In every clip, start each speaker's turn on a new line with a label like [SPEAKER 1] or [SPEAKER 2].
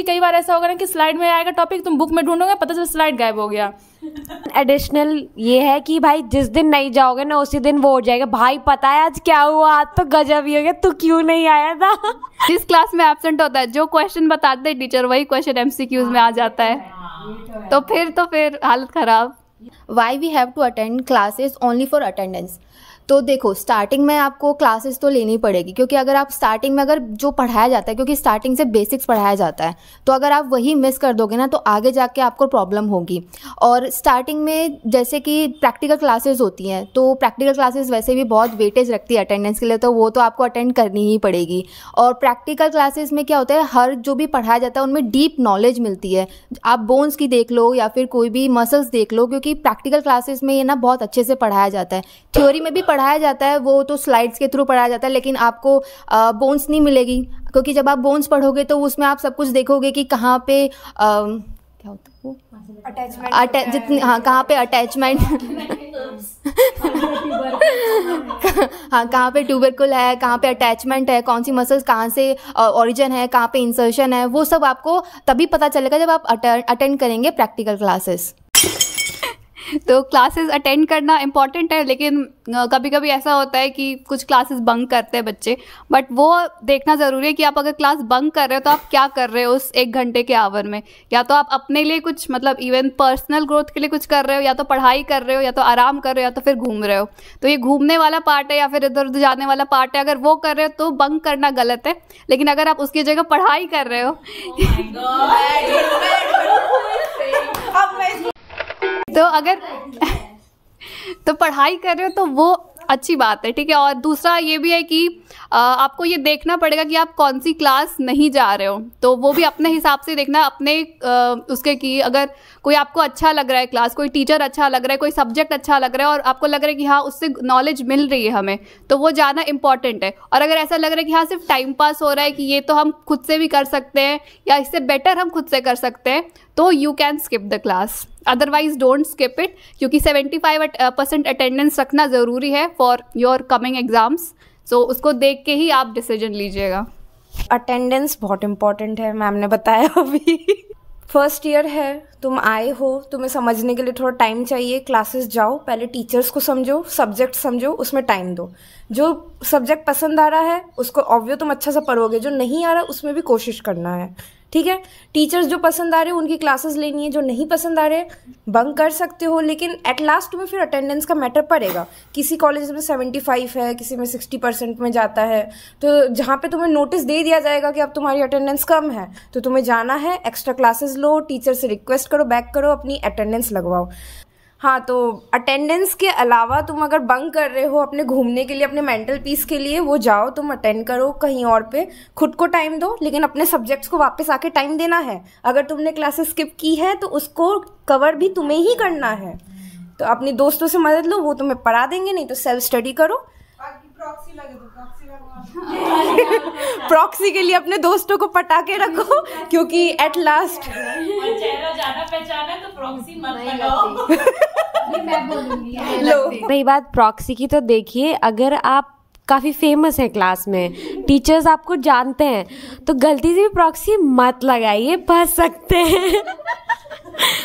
[SPEAKER 1] कई बार ऐसा होगा ना कि स्लाइड में आएगा टॉपिक, तुम बुक में ढूंढोगे, पता चला स्लाइड गायब हो गया।
[SPEAKER 2] एडिशनल ये है कि भाई जिस दिन नहीं जाओगे ना उसी दिन वो हो जाएगा, भाई पता है आज क्या हुआ, आज तो गजब ही हो गया, तू क्यों नहीं आया था।
[SPEAKER 1] जिस क्लास में एब्सेंट होता है, जो क्वेश्चन बताते हैं टीचर वही क्वेश्चन एमसीक्यूज में आ जाता है, तो फिर हालत खराब।
[SPEAKER 3] Why we have to attend classes only for attendance. तो देखो स्टार्टिंग में आपको क्लासेस तो लेनी पड़ेगी, क्योंकि अगर आप स्टार्टिंग में अगर जो पढ़ाया जाता है, क्योंकि स्टार्टिंग से बेसिक्स पढ़ाया जाता है, तो अगर आप वही मिस कर दोगे ना तो आगे जाके आपको प्रॉब्लम होगी। और स्टार्टिंग में जैसे कि प्रैक्टिकल क्लासेस होती हैं, तो प्रैक्टिकल क्लासेस वैसे भी बहुत वेटेज रखती है अटेंडेंस के लिए, तो वो तो आपको अटेंड करनी ही पड़ेगी। और प्रैक्टिकल क्लासेस में क्या होता है, हर जो भी पढ़ाया जाता है उनमें डीप नॉलेज मिलती है। आप बोन्स की देख लो या फिर कोई भी मसल्स देख लो, क्योंकि प्रैक्टिकल क्लासेस में ये ना बहुत अच्छे से पढ़ाया जाता है। थ्योरी में भी पढ़ाया जाता है, वो तो स्लाइड्स के थ्रू पढ़ाया जाता है, लेकिन आपको बोन्स नहीं मिलेगी, क्योंकि जब आप बोन्स पढ़ोगे तो उसमें आप सब कुछ देखोगे कि कहाँ पे क्या होता है वो अटैचमेंट, जितनी हाँ कहाँ पे अटैचमेंट हाँ कहाँ पे ट्यूबरकुल है, कहाँ पे अटैचमेंट है, कौन सी मसल्स कहाँ से ओरिजिन है, कहाँ पे इंसर्शन है, वो सब आपको तभी पता चलेगा जब आप अटेंड करेंगे प्रैक्टिकल क्लासेस।
[SPEAKER 1] तो क्लासेस अटेंड करना इम्पॉर्टेंट है, लेकिन कभी कभी ऐसा होता है कि कुछ क्लासेस बंक करते हैं बच्चे, बट वो देखना ज़रूरी है कि आप अगर क्लास बंक कर रहे हो तो आप क्या कर रहे हो उस 1 घंटे के आवर में। या तो आप अपने लिए कुछ मतलब इवन पर्सनल ग्रोथ के लिए कुछ कर रहे हो, या तो पढ़ाई कर रहे हो, या तो आराम कर रहे हो, या तो फिर घूम रहे हो। तो ये घूमने वाला पार्ट है या फिर इधर उधर जाने वाला पार्ट है, अगर वो कर रहे हो तो बंक करना गलत है। लेकिन अगर आप उसकी जगह पढ़ाई कर रहे हो तो अगर तो पढ़ाई कर रहे हो तो वो अच्छी बात है, ठीक है। और दूसरा ये भी है कि आपको ये देखना पड़ेगा कि आप कौन सी क्लास नहीं जा रहे हो, तो वो भी अपने हिसाब से देखना, अपने उसके कि अगर कोई आपको अच्छा लग रहा है क्लास, कोई टीचर अच्छा लग रहा है, कोई सब्जेक्ट अच्छा लग रहा है और आपको लग रहा है कि हाँ उससे नॉलेज मिल रही है हमें, तो वो जाना इंपॉर्टेंट है। और अगर ऐसा लग रहा है कि हाँ सिर्फ टाइम पास हो रहा है, कि ये तो हम खुद से भी कर सकते हैं या इससे बेटर हम खुद से कर सकते हैं, तो you can skip the class, otherwise don't skip it, क्योंकि 75% अटेंडेंस रखना ज़रूरी है फॉर योर कमिंग एग्जाम्स। सो उसको देख के ही आप डिसीजन लीजिएगा।
[SPEAKER 2] अटेंडेंस बहुत इंपॉर्टेंट है, मैम ने बताया अभी। फर्स्ट ईयर है, तुम आए हो, तुम्हें समझने के लिए थोड़ा टाइम चाहिए, क्लासेस जाओ, पहले टीचर्स को समझो, सब्जेक्ट समझो, उसमें टाइम दो। जो सब्जेक्ट पसंद आ रहा है उसको ऑब्वियस तुम अच्छा सा पढ़ोगे, जो नहीं आ रहा उसमें भी कोशिश करना है, ठीक है। टीचर्स जो पसंद आ रहे हैं उनकी क्लासेस लेनी है, जो नहीं पसंद आ रहे बंक कर सकते हो, लेकिन एट लास्ट तुम्हें फिर अटेंडेंस का मैटर पड़ेगा। किसी कॉलेज में 75 है, किसी में 60% में जाता है, तो जहाँ पे तुम्हें नोटिस दे दिया जाएगा कि अब तुम्हारी अटेंडेंस कम है तो तुम्हें जाना है, एक्स्ट्रा क्लासेस लो, टीचर से रिक्वेस्ट करो, बैक करो, अपनी अटेंडेंस लगवाओ। हाँ, तो अटेंडेंस के अलावा तुम अगर बंक कर रहे हो अपने घूमने के लिए, अपने मेंटल पीस के लिए, वो जाओ तुम अटेंड करो कहीं और पे, खुद को टाइम दो, लेकिन अपने सब्जेक्ट्स को वापस आके टाइम देना है। अगर तुमने क्लासेस स्किप की है तो उसको कवर भी तुम्हें ही करना है, तो अपने दोस्तों से मदद लो, वो तुम्हें पढ़ा देंगे, नहीं तो सेल्फ स्टडी करो। प्रॉक्सी के लिए अपने दोस्तों को पटा के रखो, क्योंकि एट लास्ट
[SPEAKER 4] जाना पहचाना तो प्रॉक्सी मत लगाओ।
[SPEAKER 2] रही बात प्रॉक्सी की, तो देखिए अगर आप काफ़ी फेमस है क्लास में, टीचर्स आपको जानते हैं, तो गलती से भी प्रॉक्सी मत लगाइए, फंस सकते हैं।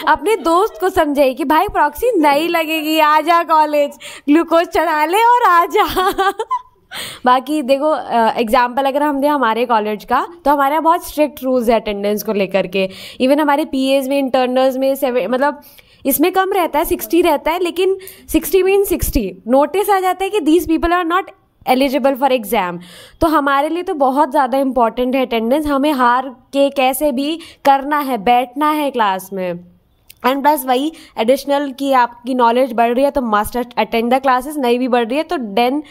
[SPEAKER 2] अपने दोस्त को समझाइए कि भाई प्रॉक्सी नहीं लगेगी, आ जा कॉलेज, ग्लूकोज चढ़ा ले और आ जा। बाकी देखो एग्जाम्पल अगर हम दें हमारे कॉलेज का, तो हमारे यहाँ बहुत स्ट्रिक्ट रूल्स है अटेंडेंस को लेकर के। इवन हमारे पीएज में, इंटर्नल्स में मतलब इसमें कम रहता है, 60 रहता है, लेकिन 60 मीन 60 नोटिस आ जाता है कि these people are not eligible for exam. तो हमारे लिए तो बहुत ज़्यादा इंपॉर्टेंट है अटेंडेंस, हमें हार के कैसे भी करना है, बैठना है क्लास में। एंड प्लस वही एडिशनल कि आपकी नॉलेज बढ़ रही है तो मस्ट अटेंड द क्लासेस, नहीं भी बढ़ रही है तो then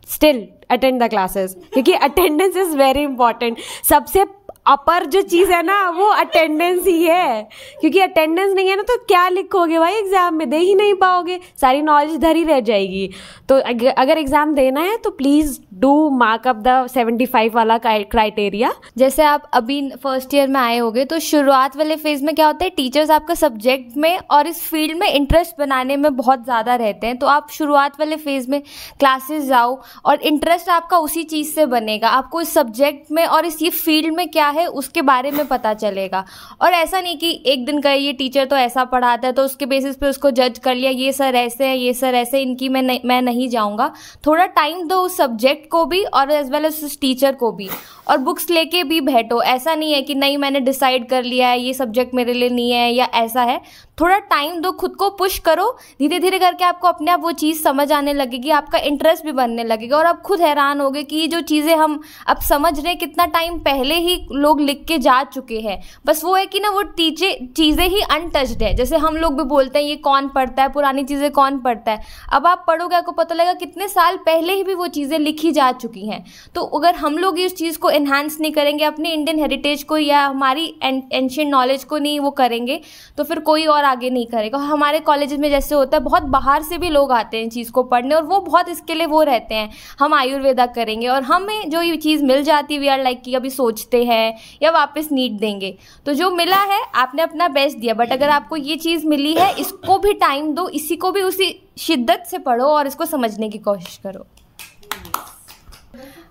[SPEAKER 2] still attend the classes, क्योंकि अटेंडेंस इज़ वेरी इंपॉर्टेंट। सबसे अपर जो चीज़ है ना वो अटेंडेंस ही है, क्योंकि अटेंडेंस नहीं है ना तो क्या लिखोगे भाई एग्जाम में, दे ही नहीं पाओगे, सारी नॉलेज इधर ही रह जाएगी। तो अगर एग्जाम देना है तो please do mark up the 75 वाला क्राइटेरिया।
[SPEAKER 3] जैसे आप अभी फर्स्ट ईयर में आए होगे, तो शुरुआत वाले फेज़ में क्या होता है, टीचर्स आपका सब्जेक्ट में और इस फील्ड में इंटरेस्ट बनाने में बहुत ज़्यादा रहते हैं। तो आप शुरुआत वाले फेज़ में क्लासेस जाओ और इंटरेस्ट आपका उसी चीज़ से बनेगा, आपको इस सब्जेक्ट में और इस ये फील्ड में क्या
[SPEAKER 2] है उसके बारे में पता चलेगा। और ऐसा नहीं कि एक दिन का ये टीचर तो ऐसा पढ़ाता है तो उसके बेसिस पे उसको जज कर लिया, ये सर ऐसे हैं, ये सर ऐसे, इनकी मैं नहीं जाऊँगा। थोड़ा टाइम दो उस सब्जेक्ट को भी और एज वेल एज उस टीचर को भी, और बुक्स लेके भी बैठो। ऐसा नहीं है कि नहीं मैंने डिसाइड कर लिया है ये सब्जेक्ट मेरे लिए नहीं है या ऐसा है। थोड़ा टाइम दो, खुद को पुश करो, धीरे धीरे करके आपको अपने आप वो चीज़ समझ आने लगेगी, आपका इंटरेस्ट भी बनने लगेगा और आप खुद हैरान होगे कि ये जो चीज़ें हम अब समझ रहे हैं कितना टाइम पहले ही लोग लिख के जा चुके हैं। बस वो है कि ना वो चीज़ें ही अनटच्ड है। जैसे हम लोग भी बोलते हैं ये कौन पढ़ता है, पुरानी चीज़ें कौन पढ़ता है, अब आप पढ़ोगे आपको पता लगेगा कितने साल पहले ही भी वो चीज़ें लिखी जा चुकी हैं। तो अगर हम लोग इस चीज़ को एनहांस नहीं करेंगे, अपने इंडियन हेरिटेज को या हमारी एंशिएंट नॉलेज को नहीं वो करेंगे, तो फिर कोई और आगे नहीं करेगा। हमारे कॉलेजेस में जैसे होता है बहुत बाहर से भी लोग आते हैं चीज़ को पढ़ने और वो बहुत इसके लिए वो रहते हैं हम आयुर्वेदा करेंगे, और हमें जो ये चीज़ मिल जाती है वी आर लाइक कि अभी सोचते हैं या वापस नीट देंगे। तो जो मिला है आपने अपना बेस्ट दिया, बट अगर आपको ये चीज़ मिली है इसको भी टाइम दो, इसी को भी उसी शिद्दत से पढ़ो और इसको समझने की कोशिश करो।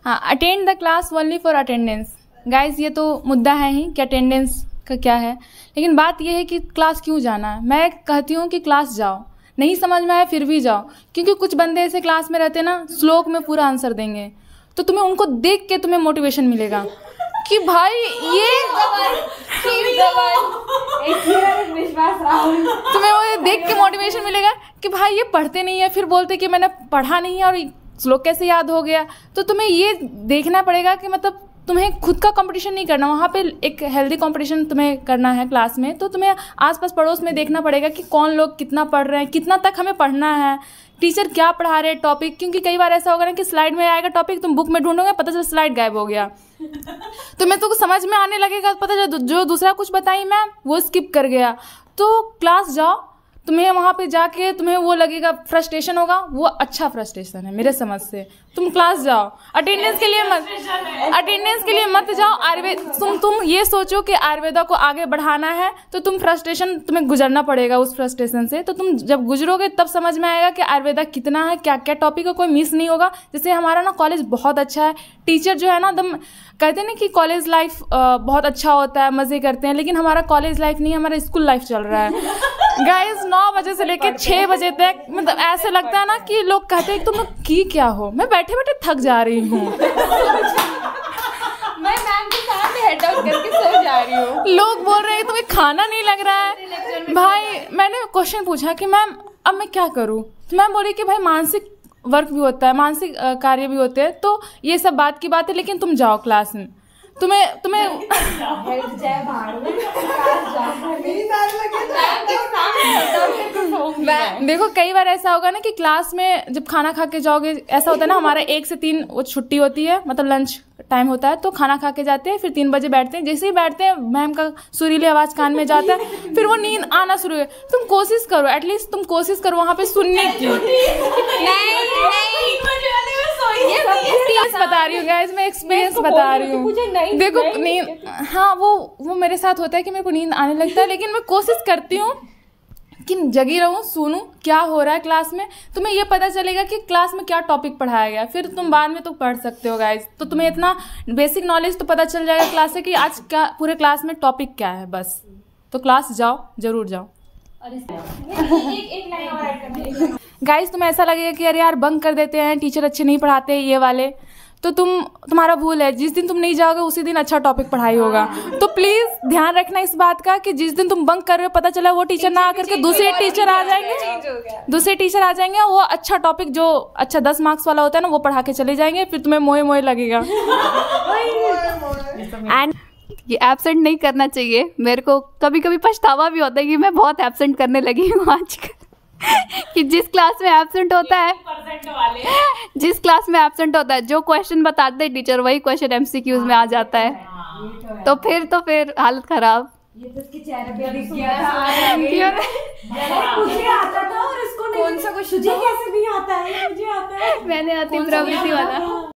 [SPEAKER 5] हाँ, attend the class only for attendance. Guys ये तो मुद्दा है ही कि अटेंडेंस का क्या है, लेकिन बात ये है कि क्लास क्यों जाना है। मैं कहती हूँ कि क्लास जाओ, नहीं समझ में आए फिर भी जाओ, क्योंकि कुछ बंदे ऐसे क्लास में रहते हैं ना श्लोक में पूरा आंसर देंगे, तो तुम्हें उनको देख के तुम्हें मोटिवेशन मिलेगा कि भाई ये तुम्हें वो देख के मोटिवेशन मिलेगा कि भाई ये पढ़ते नहीं है, फिर बोलते कि मैंने पढ़ा नहीं है और श्लोक कैसे याद हो गया। तो तुम्हें ये देखना पड़ेगा कि मतलब तुम्हें खुद का कंपटीशन नहीं करना, वहाँ पे एक हेल्दी कंपटीशन तुम्हें करना है क्लास में। तो तुम्हें आसपास पड़ोस में देखना पड़ेगा कि कौन लोग कितना पढ़ रहे हैं, कितना तक हमें पढ़ना है, टीचर क्या पढ़ा रहे हैं टॉपिक। क्योंकि कई बार ऐसा होगा ना कि स्लाइड में आएगा टॉपिक, तुम बुक में ढूंढोगे पता चला स्लाइड गायब हो गया, तुम्हें तो समझ में आने लगेगा, पता चला जो दूसरा कुछ बताई मैम वो स्किप कर गया। तो क्लास जाओ, तुम्हें वहाँ पे जाके तुम्हें वो लगेगा फ्रस्ट्रेशन होगा, वो अच्छा फ्रस्ट्रेशन है मेरे समझ से। तुम क्लास जाओ, अटेंडेंस के लिए मत जाओ। तुम ये सोचो कि आयुर्वेदा को आगे बढ़ाना है तो तुम्हें गुजरना पड़ेगा उस फ्रस्ट्रेशन से। तो तुम जब गुजरोगे तब समझ में आएगा कि आयुर्वेदा कितना है, क्या क्या टॉपिक है, कोई मिस नहीं होगा। जैसे हमारा ना कॉलेज बहुत अच्छा है, टीचर जो है ना एकदम कहते हैं ना कि कॉलेज लाइफ बहुत अच्छा होता है, मज़े करते हैं, लेकिन हमारा कॉलेज लाइफ नहीं, हमारा स्कूल लाइफ चल रहा है। गाइस 9 बजे से लेकर 6 बजे तक मतलब ऐसे लगता है ना कि लोग कहते हैं तुम लोग की क्या हो, मैं बैठे बैठे थक जा रही हूँ।
[SPEAKER 2] मैं मैम के सामने हेड डाउन करके सो जा रही हूँ।
[SPEAKER 5] लोग बोल रहे हैं तुम्हें खाना नहीं लग रहा है। भाई मैंने क्वेश्चन पूछा कि मैम अब मैं क्या करूँ, तो मैम बोली कि भाई मानसिक वर्क भी होता है, मानसिक कार्य भी होते हैं, तो ये सब बात की बात है, लेकिन तुम जाओ क्लास में। तुम्हें देखो कई बार ऐसा होगा ना कि क्लास में जब खाना खा के जाओगे, ऐसा होता है ना हमारा 1 से 3 वो छुट्टी होती है, मतलब लंच टाइम होता है, तो खाना खा के जाते हैं, फिर 3 बजे बैठते हैं। जैसे ही बैठते हैं मैम का सुरीली आवाज कान में जाता है, फिर वो नींद आना शुरू है। तुम कोशिश करो, एटलीस्ट तुम कोशिश करो वहाँ पे सुनने की। बता रही हूँ गाइस, मैं एक्सपीरियंस बता रही हूँ। देखो नींद, हाँ वो मेरे साथ होता है कि मेरे को नींद आने लगता है, लेकिन मैं कोशिश करती हूँ कि जगी रहूँ, सुनूं क्या हो रहा है क्लास में। तुम्हें ये पता चलेगा कि क्लास में क्या टॉपिक पढ़ाया गया, फिर तुम बाद में तो पढ़ सकते हो गाइस। तो तुम्हें इतना बेसिक नॉलेज तो पता चल जाएगा क्लास से कि आज क्या पूरे क्लास में टॉपिक क्या है बस। तो क्लास जाओ, जरूर जाओ। गाइस तुम्हें ऐसा लगेगा कि अरे यार बंक कर देते हैं, टीचर अच्छे नहीं पढ़ाते ये वाले, तो तुम्हारा भूल है। जिस दिन तुम नहीं जाओगे उसी दिन अच्छा टॉपिक पढ़ाई होगा। तो प्लीज़ ध्यान रखना इस बात का कि जिस दिन तुम बंक कर रहे हो पता चला वो टीचर ना आकर के दूसरे टीचर आ जाएंगे, वो अच्छा टॉपिक जो अच्छा 10 मार्क्स वाला होता है ना वो पढ़ा के चले जाएंगे, फिर तुम्हें मोए मोए लगेगा।
[SPEAKER 1] एंड ये एब्सेंट नहीं करना चाहिए। मेरे को कभी कभी पछतावा भी होता है कि मैं बहुत एब्सेंट करने लगी हूँ आजकल। कि जिस क्लास में एब्सेंट होता है, जो क्वेश्चन बताते हैं टीचर वही क्वेश्चन एमसीक्यूज में आ जाता है, तो फिर हालत खराब।
[SPEAKER 2] ये तो इसके चेहरे पे दिख गया था। मुझे आता था और इसको कौन सा क्वेश्चन कैसे नहीं आता है, मुझे आता है,
[SPEAKER 1] मैंने आती प्रवृत्ति वाला।